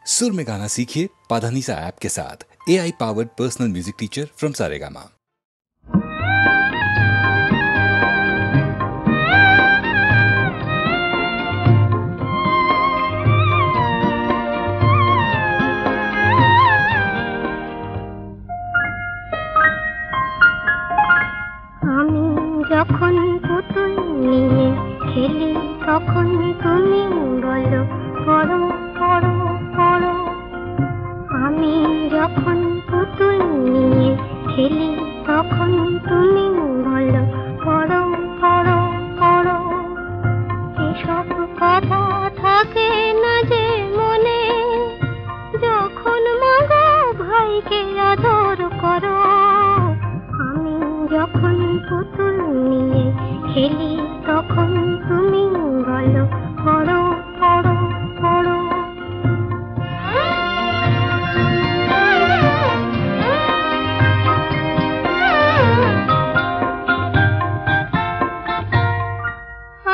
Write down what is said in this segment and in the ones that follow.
सुर में गाना सीखिए पाधानीसा ऐप के साथ। AI powered personal music teacher from Saregama. যখন পুতুল নিয়ে খেলি তখন তুমি বলো পড়ো পড়ো পড়ো। আমি যখন পুতুল নিয়ে খেলি তখন তুমি বলো পড়ো পড়ো পড়ো। এসব কথা থাকে না যে মনে, যখন মাগো ভাইকে আদর করো। আমি যখন পুতুল নিয়ে খেলি তখন তুমি বলো পড়ো পড়ো পড়ো।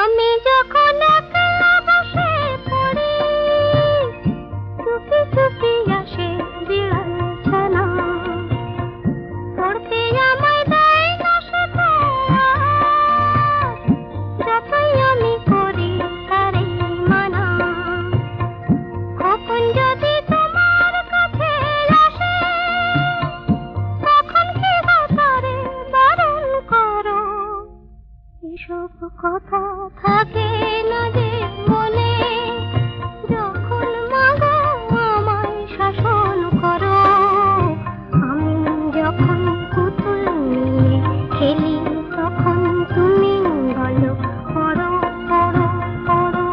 আমি যখন একলা বসে পড়ি, চুপি চুপি আসে বিড়াল ছানা, পড়তে আমায় দেয় না সেটা, যতই আমি করি তারে মানা। কখন যদি তোমার কাছে আসে, তখন কি তারে বারণ করো। এসব কথা থাকে না যে মনে, যখন মাগো আমায় শাসন করো। আমি যখন পুতুল নিয়ে খেলি তখন তুমি বলো পড়ো পড়ো পড়ো।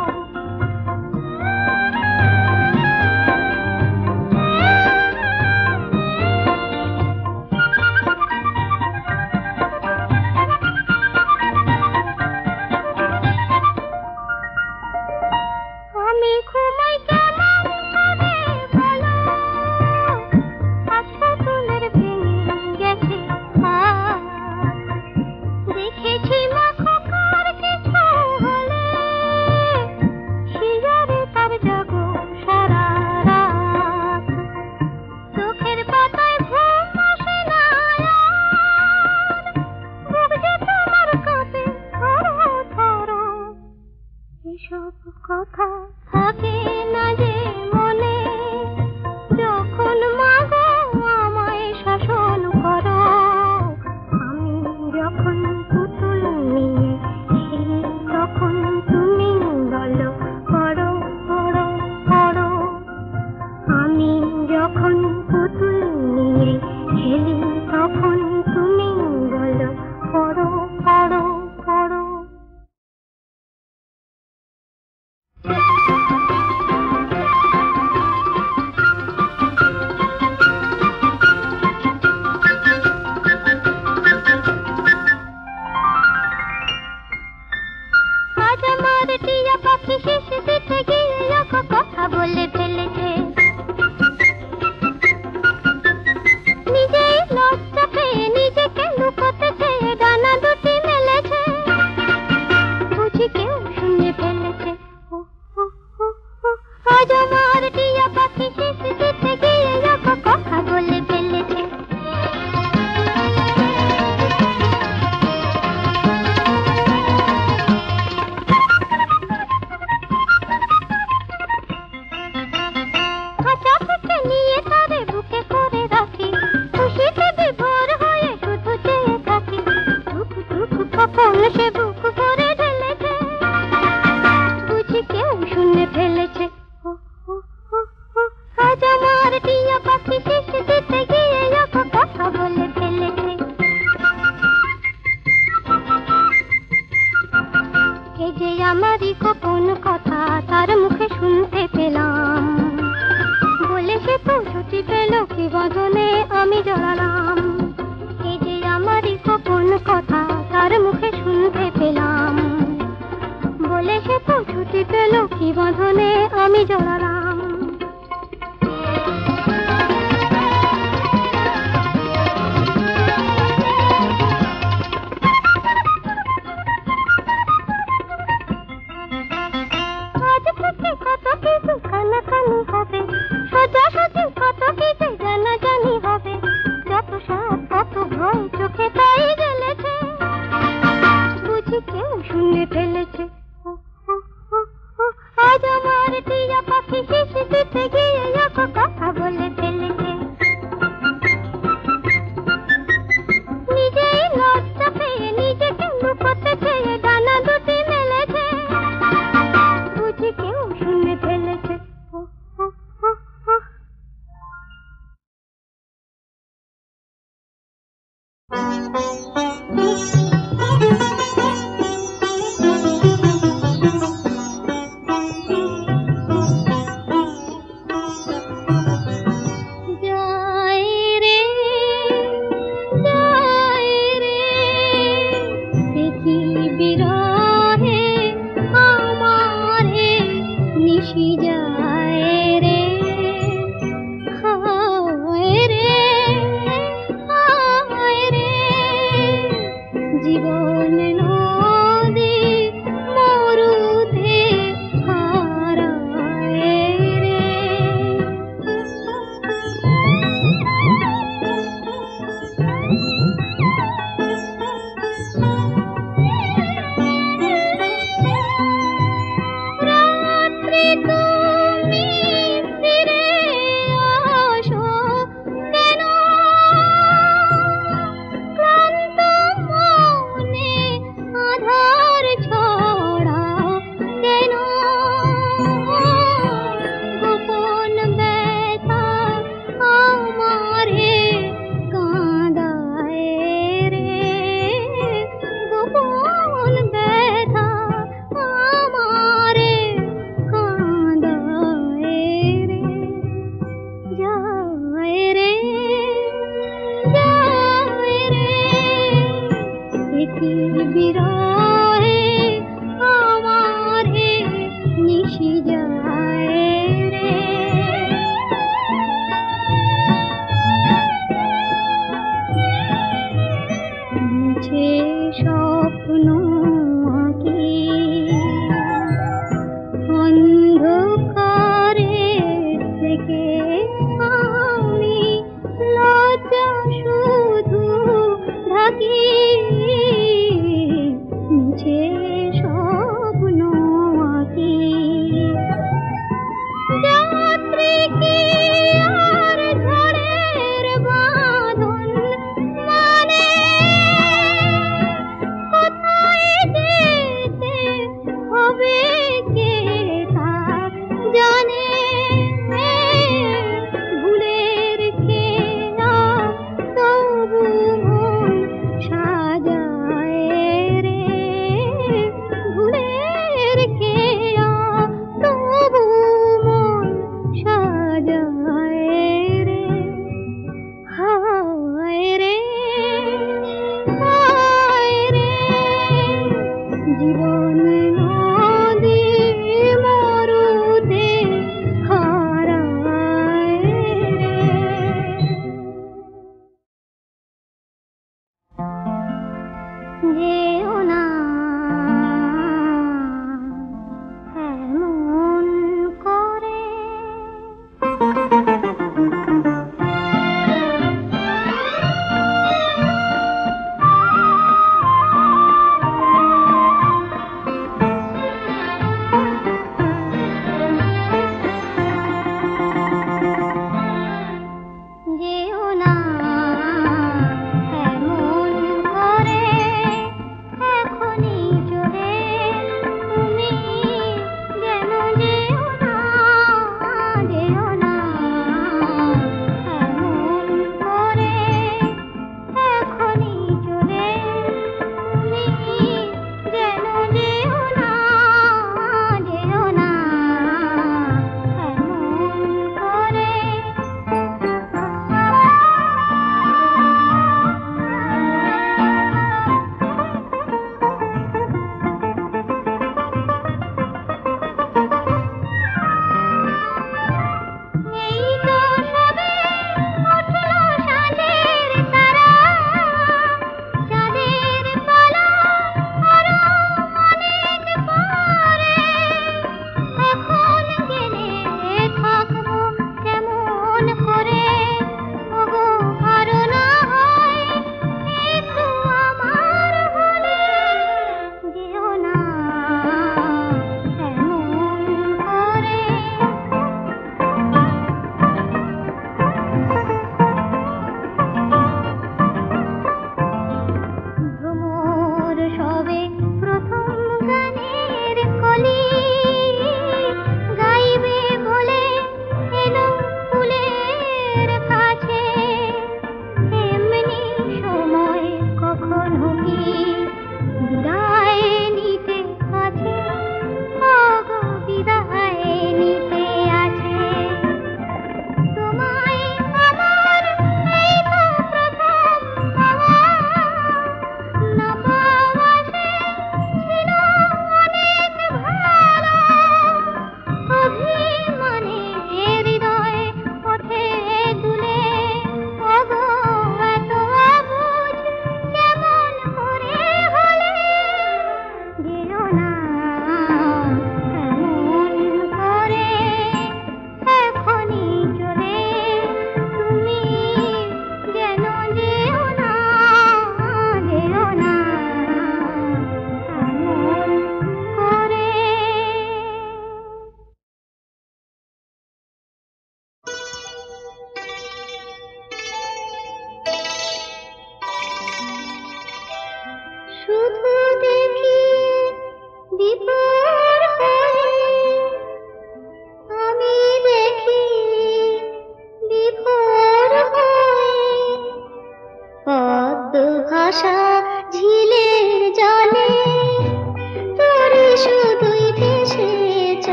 আমি ঘুমাই কেমন করে বলো, আজ পুতুলের ভেঙে গেছে হাত। দেখেছি মা খোকার কিছু হলে, শিরারে তার জাগো সারা রাত। চোখের পাতায় ঘুম আসে না আর, বুক যে তোমার কাঁপে থরো থরো। এসব কথা থাকে না যে মনে, যখন মাগো আমায় শাসন করো। আমি যখন পুতুল নিয়ে খেলি তখন তুমি বলো পড়ো পড়ো পড়ো। আমি যখন পুতুল নিয়ে খেলি তখন তুমি বলো পড়ো পড়ো পড়ো। আজ আমার টিয়া পাখি শেষ দিতে গিয়ে কথা বলে ফেলেছে, নিজেই লজ্জা পেয়ে নিজেকে লুকোতে চেয়ে ডানা দুটি মেলেছে। বুঝি কেউ শুনে ফেলেছে, ও ও ও ও। আজ আমার টিয়া পাখি শেষ দিতে গিয়ে কথা বলে ফেলেছে। খাঁচা থেকে নিয়ে তারে বুকে করে রাখি, খুশিতে বিভোর হয়ে শুধু চেয়ে থাকি। টুক টুক কখন সে বুক ভরে ঢেলেছে, বুঝি কেউ শুনে ফেলেছে, ও ও ও ও। আজ আমার টিয়া পাখি শেষ দিতে গিয়ে কথা বলে ফেলেছে। এই যে আমারই গোপন কথা তার মুখে শুনতে পেলাম, বলে সে তো ছুটি পেল কি বাঁধনে আমি জড়ালাম। এই যে আমারই গোপন কথা তার মুখে শুনতে পেলাম, বলে সে তো ছুটি পেল কি বাঁধনে আমি জড়ালাম। আজ থেকে কত কিছু কানাকানি হবে, কাছে গিয়ে এক কথা বলে ফেলেছে। নিজেই লজ্জা পেয়ে নিজেকে লুকোতে চেয়ে ডানা দুটি মেলেছে, বুঝি কেউ শুনে ফেলেছে।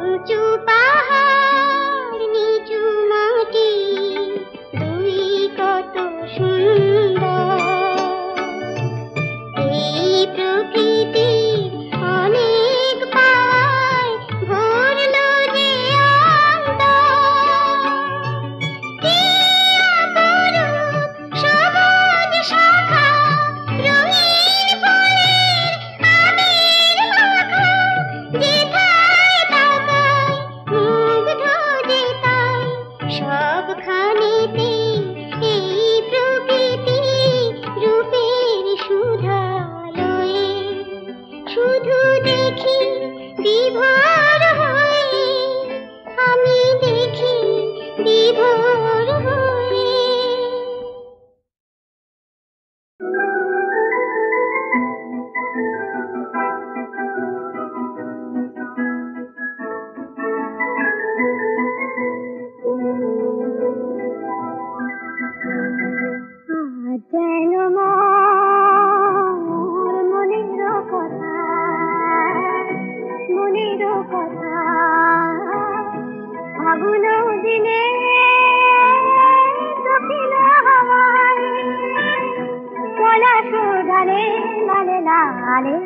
উঁচু পাহাড় নিচু মাটি দুই কত সুন্দর এই প্রকৃতি অনেক পায় ভরলো যে অন্তর কি অপরূপ সবুজ শাখা রঙিন ফুলের আবির মাখা যেথায় তাকাই মুগ্ধ যে তাই সবখানেতে এই প্রকৃতি রূপের সুধালয়ে শুধু দেখি বিভোর হয়ে আমি দেখি বিভোর হয়ে যেন মোর মনের কথা ফাগুন দিনে দক্ষিণ হাওয়ায় পলাশ ডালে লালে লালে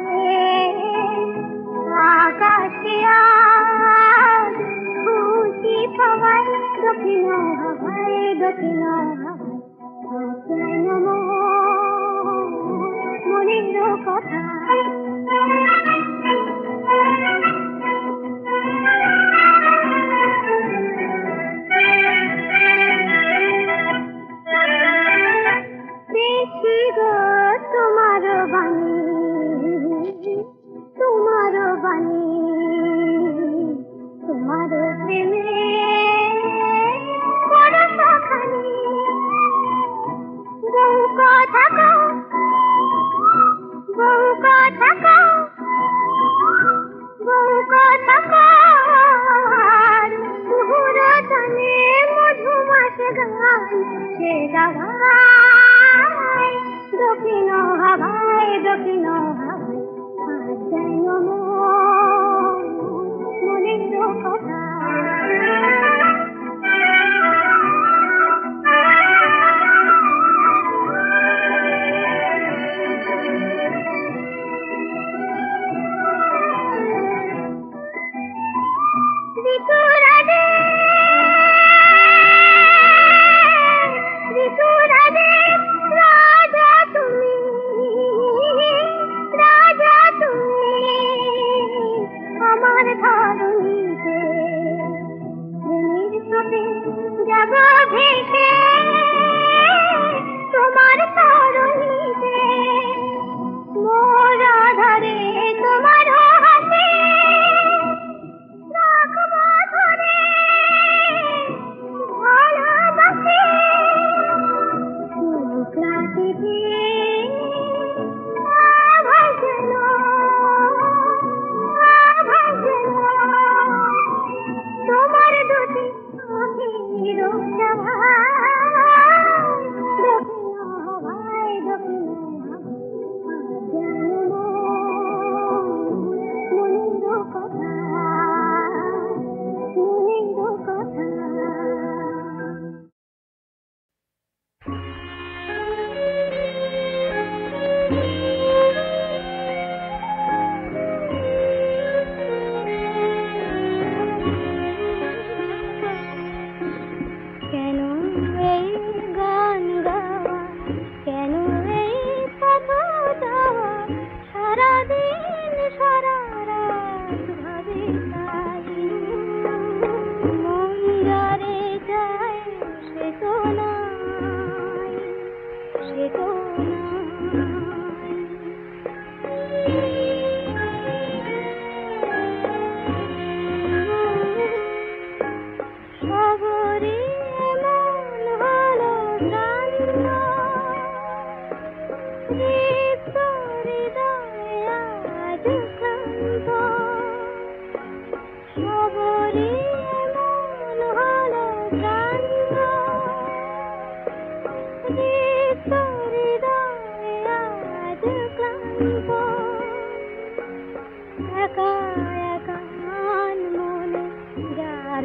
আকাশে আজ খুশি পাওয়ায় দক্ষিণ হাওয়ায় যেন মনের কথা দেখি গো তোমার বাণী তোমার প্রেমে পরশখানি বহু কথা পুরতনে মধুমাস গান সে গাওয়ায় দক্ষিণ হাওয়ায় যেন মনের কথা আমার ধরণীতে যাব ভেসে তোমার তরণীতে মোর ধরে তোমার হাতে রাখবো ধরে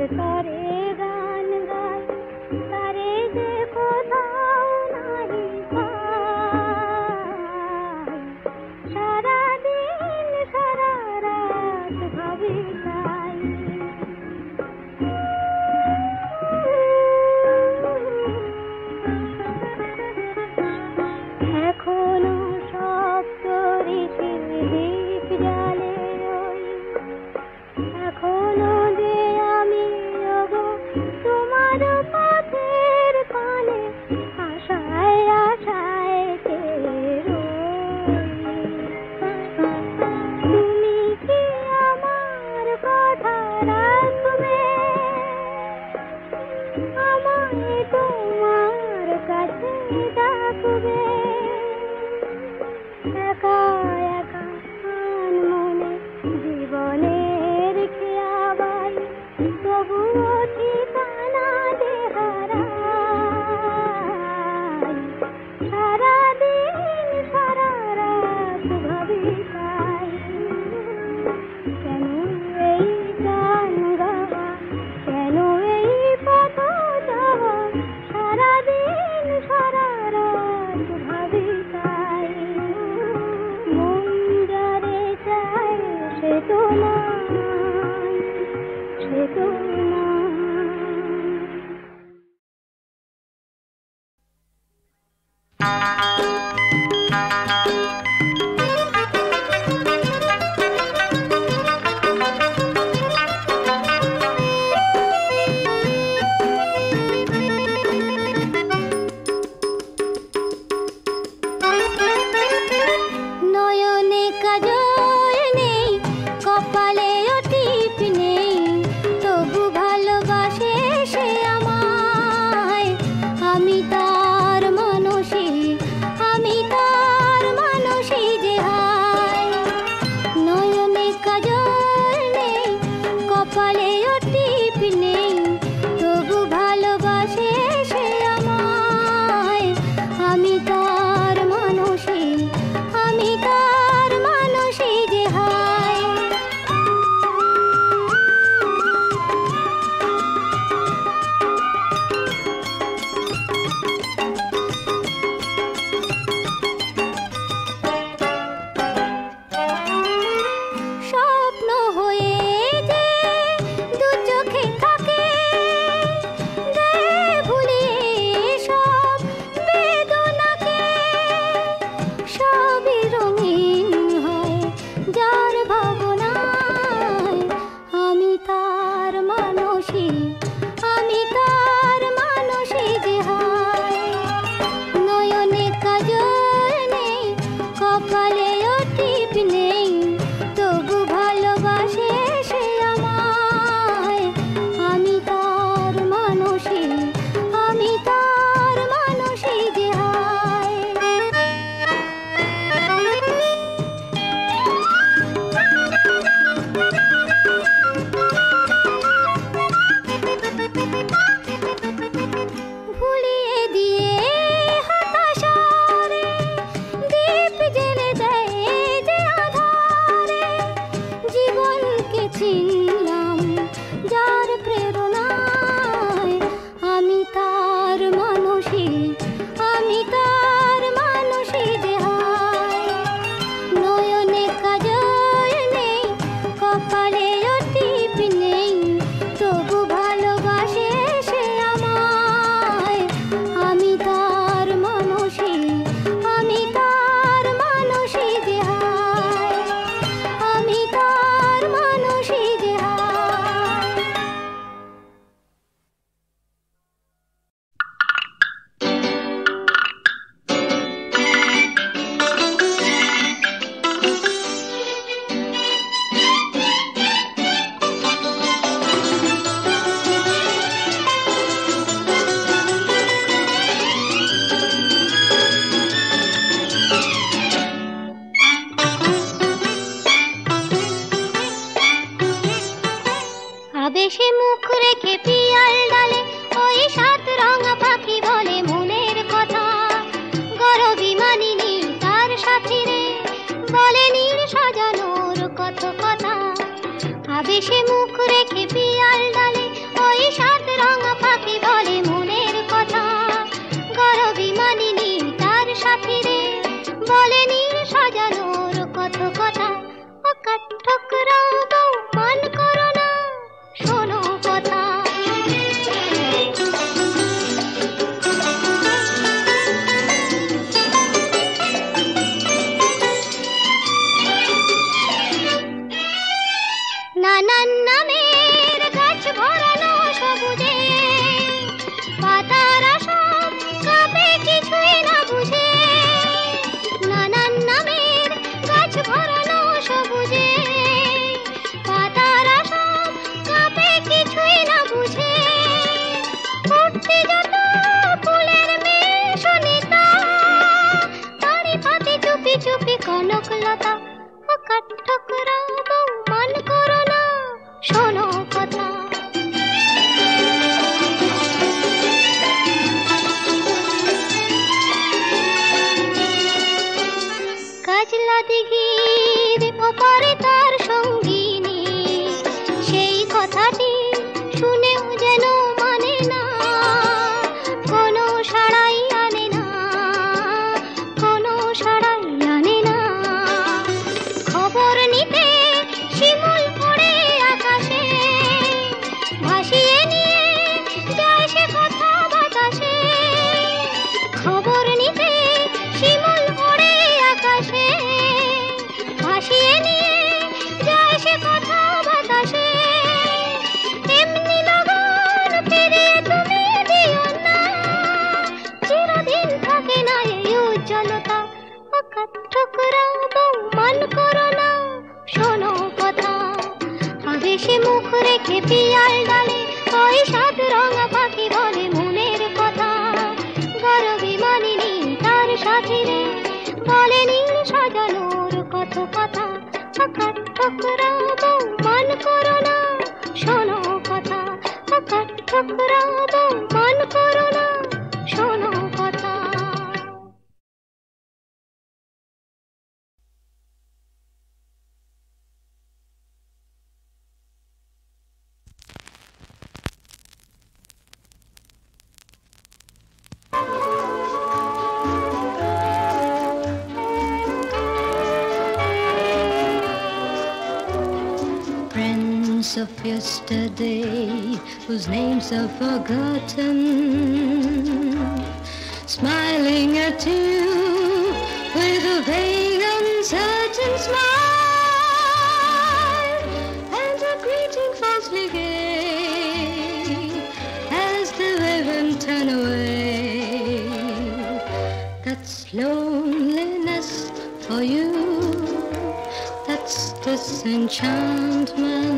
তরে গান গায় তারে যে কোথাও নাহি পাই সারাদিন সারা রাত ভাবি তাই এখনো সপ্ত ঋষির দীপ জ্বালে ওই এখনো যে আমি ওগো তোমার পথের পানে আশায় আশায় তুমি কি আমার কথা রাখবে আমায় তোমার কাছে ডাকবে একা একা মনে জীবনের খেয়াবাই তবুও ঠিকানা দেহারাই সারাদিন সারা রাত ভাবি তাই কেন এই গান গাওয়া কেন এই পথ যাওয়া সারাদিন সারা রাত ভাবি তাই মন যারে চায় সে তো নাই সে তো নাই নয়নে কাজল নেই কপালেও টিপ নেই তবু ভালোবাসে সে আমায় আমি তার মানুষী যে হায় নয়নে কাজল নেই কপালেও টিপ নেই তবু ভালোবাসে সে আমায় আমি তার মানুষী যে হায় স্বপ্ন হয়ে যে দু চোখে থাকে দেয় ভুলিয়ে সব বেদনাকে সবই রঙিন হয় যার ভাবনায় আমি তার মানুষী যে হায় নয়নে কাজল নেই কপালেও টিপ নেই তবু ভালোবাসে সে আমায় আমি তার মানুষী যে হায় ভুলিয়ে দিয়ে হতাশারে দীপ জ্বেলে দেয় যে আধারে জীবনকে চিনলাম যার প্রেরণায় আমি তার মানুষী যে হায় নয়নে কাজল নেই কপালেও টিপ নেই তবু ভালোবাসে সে আমায় আমি তার মানুষী যে হায় আমি তার মানুষী যে হায় আবেশে মুখ রেখে পিয়াল ডালে ওই সাত রঙা পাখি বলে মনের কথা গরবি মানিনি তার সাথী রে বলে নীল সাজানোর কত কথা আবেশে মুখ রেখে পিয়াল ডালে শুনেও যেন মানে না, কোনো সাড়াই আনে না, কোনো সাড়াই আনে না। খবর নিতে শিমুল পড়ে আকাশে, ভাসিয়ে নিয়ে যায় সে কথা বাতাসে। খবর নিতে শিমুল পড়ে আকাশে, ভাসিয়ে নিয়ে যায় সে কথা বাতাসে। এমনি লগন ফিরে তুমি দিও না, চিরদিন থাকে না এই উজ্জ্বলতা। আকাশ ঠুকরাবো মান করো না, শোনো কথা। আবেশে মুখ রেখে পিয়াল ডালে ওই সাত রঙা পাখি বলে মনের কথা। গরবি মানিনি তার সাথে রে, বলেনি সাজানোর কত কথা। আকাশ ঠুকরাবো মান করো না, শোনো কথা। আকাশ ঠুকরাবো মান করো না, শোনো কথা। Friends of yesterday, whose names are forgotten, smiling at you with a vague, uncertain smile, and a greeting falsely gay as the women turn away. That's loneliness for you, that's disenchantment.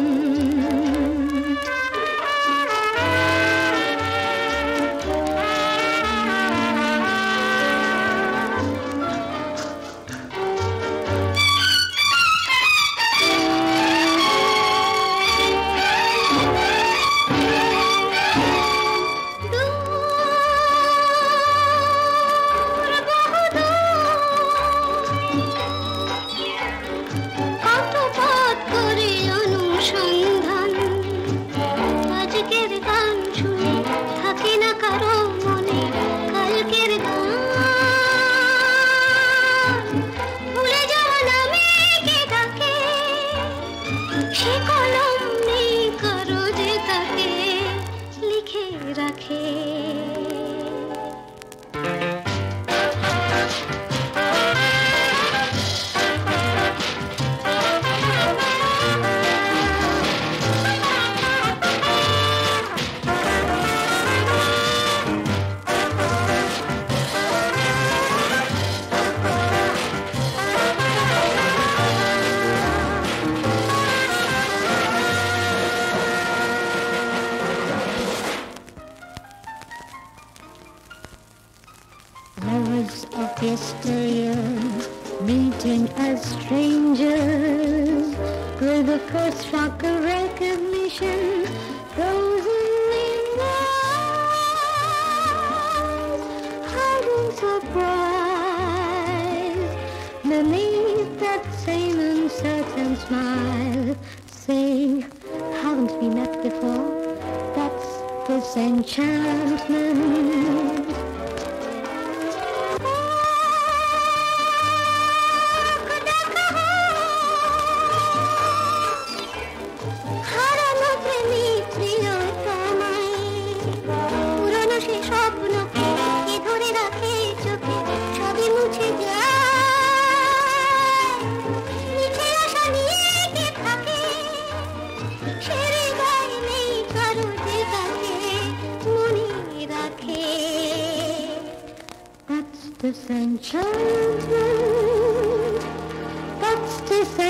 Lovers of yesteryear, meeting as strangers, with the first shock of recognition frozen in eyes, hiding surprise beneath that same uncertain smile, saying, haven't we met before? That's disenchantment. Disenchantment, that's disenchantment.